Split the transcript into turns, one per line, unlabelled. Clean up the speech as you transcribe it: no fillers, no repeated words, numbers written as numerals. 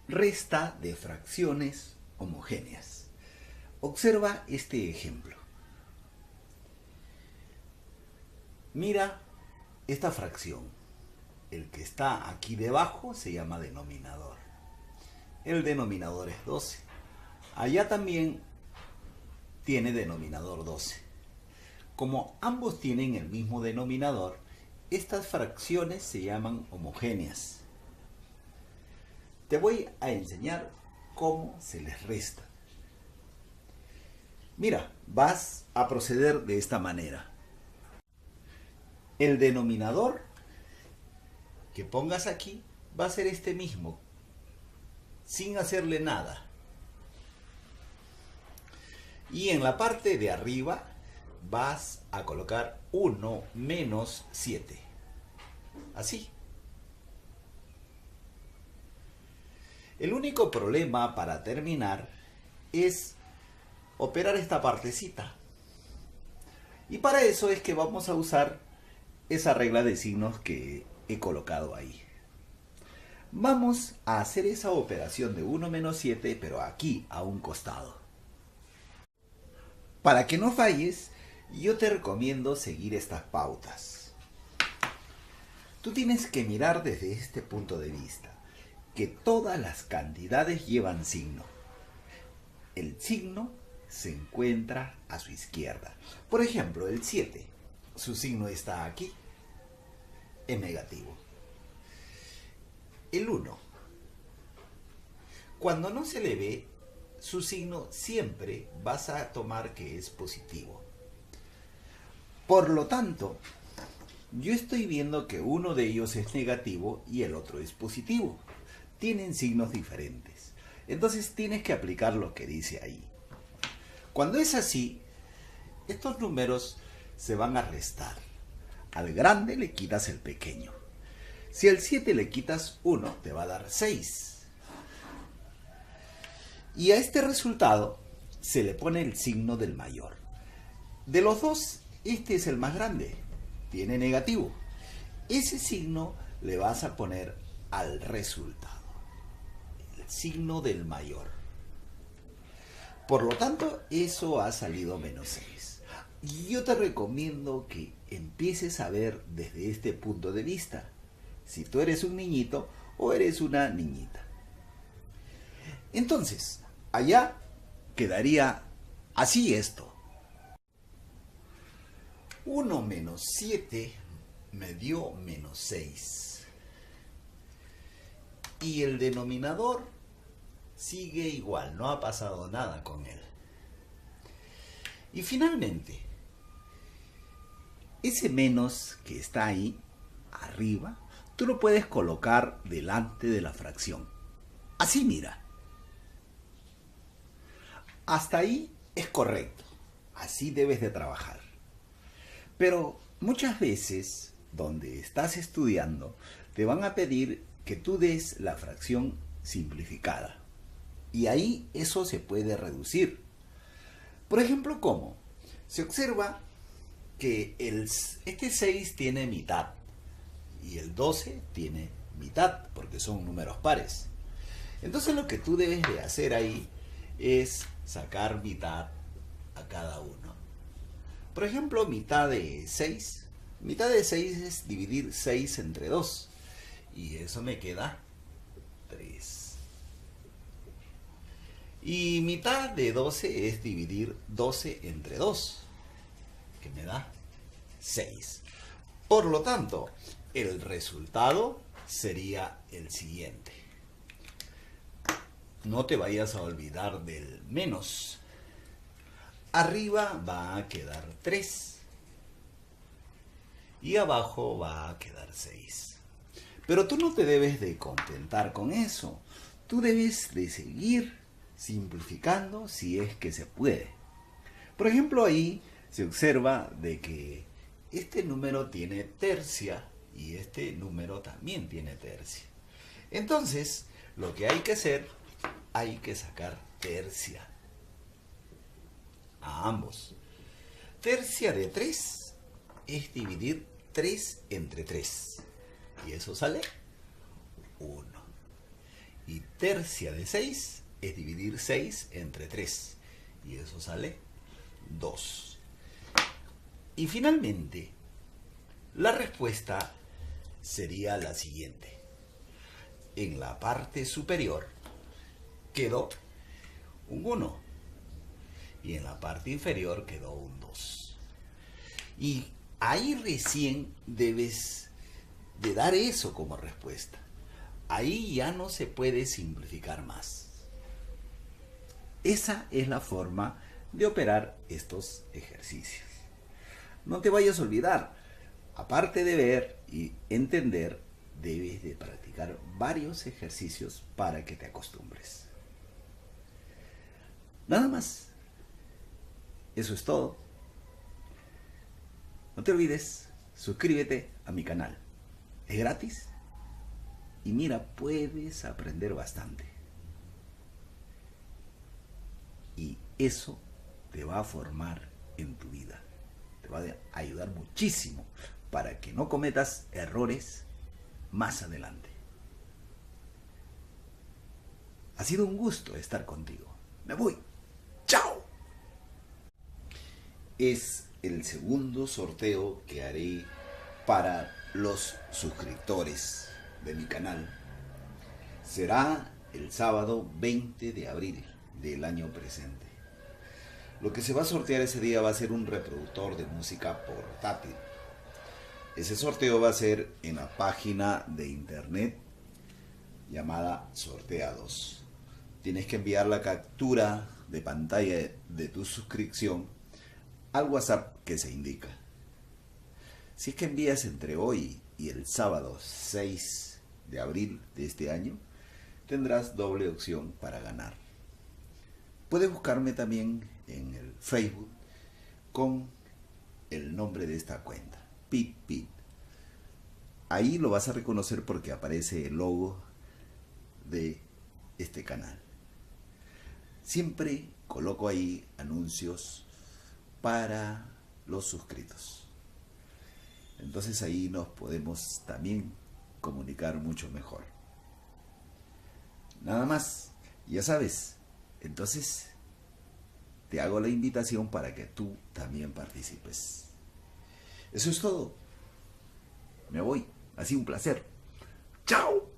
Resta de fracciones homogéneas. Observa este ejemplo. Mira esta fracción. El que está aquí debajo se llama denominador. El denominador es 12. Allá también tiene denominador 12. Como ambos tienen el mismo denominador, estas fracciones se llaman homogéneas. Te voy a enseñar cómo se les resta. Mira, vas a proceder de esta manera. El denominador que pongas aquí va a ser este mismo, sin hacerle nada. Y en la parte de arriba vas a colocar 1 menos 7. Así. El único problema para terminar es operar esta partecita. Y para eso es que vamos a usar esa regla de signos que he colocado ahí. Vamos a hacer esa operación de 1 menos 7, pero aquí, a un costado. Para que no falles, yo te recomiendo seguir estas pautas. Tú tienes que mirar desde este punto de vista, que todas las cantidades llevan signo. El signo se encuentra a su izquierda. Por ejemplo, el 7, su signo está aquí, es negativo. El 1, cuando no se le ve, su signo siempre vas a tomar que es positivo. Por lo tanto, yo estoy viendo que uno de ellos es negativo y el otro es positivo. Tienen signos diferentes. Entonces tienes que aplicar lo que dice ahí. Cuando es así, estos números se van a restar. Al grande le quitas el pequeño. Si al 7 le quitas 1, te va a dar 6. Y a este resultado se le pone el signo del mayor. De los dos, este es el más grande. Tiene negativo. Ese signo le vas a poner al resultado. El signo del mayor. Por lo tanto, eso ha salido menos 6. Yo te recomiendo que empieces a ver desde este punto de vista. Si tú eres un niñito o eres una niñita. Entonces, allá quedaría así esto. 1 menos 7 me dio menos 6. Y el denominador sigue igual, no ha pasado nada con él. Y finalmente, ese menos que está ahí, arriba, tú lo puedes colocar delante de la fracción. Así mira. Hasta ahí es correcto. Así debes de trabajar. Pero muchas veces, donde estás estudiando, te van a pedir que tú des la fracción simplificada. Y ahí eso se puede reducir. Por ejemplo, ¿cómo? Se observa que este 6 tiene mitad y el 12 tiene mitad, porque son números pares. Entonces lo que tú debes de hacer ahí es sacar mitad a cada uno. Por ejemplo, mitad de 6. Mitad de 6 es dividir 6 entre 2. Y eso me queda 3. Y mitad de 12 es dividir 12 entre 2. Que me da 6. Por lo tanto, el resultado sería el siguiente. No te vayas a olvidar del menos. Arriba va a quedar 3. Y abajo va a quedar 6. Pero tú no te debes de contentar con eso. Tú debes de seguir simplificando si es que se puede. Por ejemplo, ahí se observa de que este número tiene tercia y este número también tiene tercia. Entonces, lo que hay que hacer, hay que sacar tercia a ambos. Tercia de 3 es dividir 3 entre 3. Y eso sale 1. Y tercia de 6 es dividir 6 entre 3. Y eso sale 2. Y finalmente, la respuesta sería la siguiente. En la parte superior quedó un 1. Y en la parte inferior quedó un 2. Y ahí recién debes de dar eso como respuesta. Ahí ya no se puede simplificar más. Esa es la forma de operar estos ejercicios. No te vayas a olvidar, aparte de ver y entender, debes de practicar varios ejercicios para que te acostumbres. Nada más. Eso es todo. No te olvides, suscríbete a mi canal. Es gratis. Y mira, puedes aprender bastante. Y eso te va a formar en tu vida. Te va a ayudar muchísimo para que no cometas errores más adelante. Ha sido un gusto estar contigo. Me voy. ¡Chao! Es el segundo sorteo que haré para los suscriptores de mi canal. Será el sábado 20 de abril del año presente. Lo que se va a sortear ese día va a ser un reproductor de música portátil. Ese sorteo va a ser en la página de internet llamada Sorteados. Tienes que enviar la captura de pantalla de tu suscripción al WhatsApp que se indica. Si es que envías entre hoy y el sábado 6 de abril de este año, tendrás doble opción para ganar. Puedes buscarme también en el Facebook con el nombre de esta cuenta, Pit Pit. Ahí lo vas a reconocer porque aparece el logo de este canal. Siempre coloco ahí anuncios para los suscritos. Entonces ahí nos podemos también comunicar mucho mejor. Nada más, ya sabes. Entonces te hago la invitación para que tú también participes. Eso es todo. Me voy. Ha sido un placer. ¡Chao!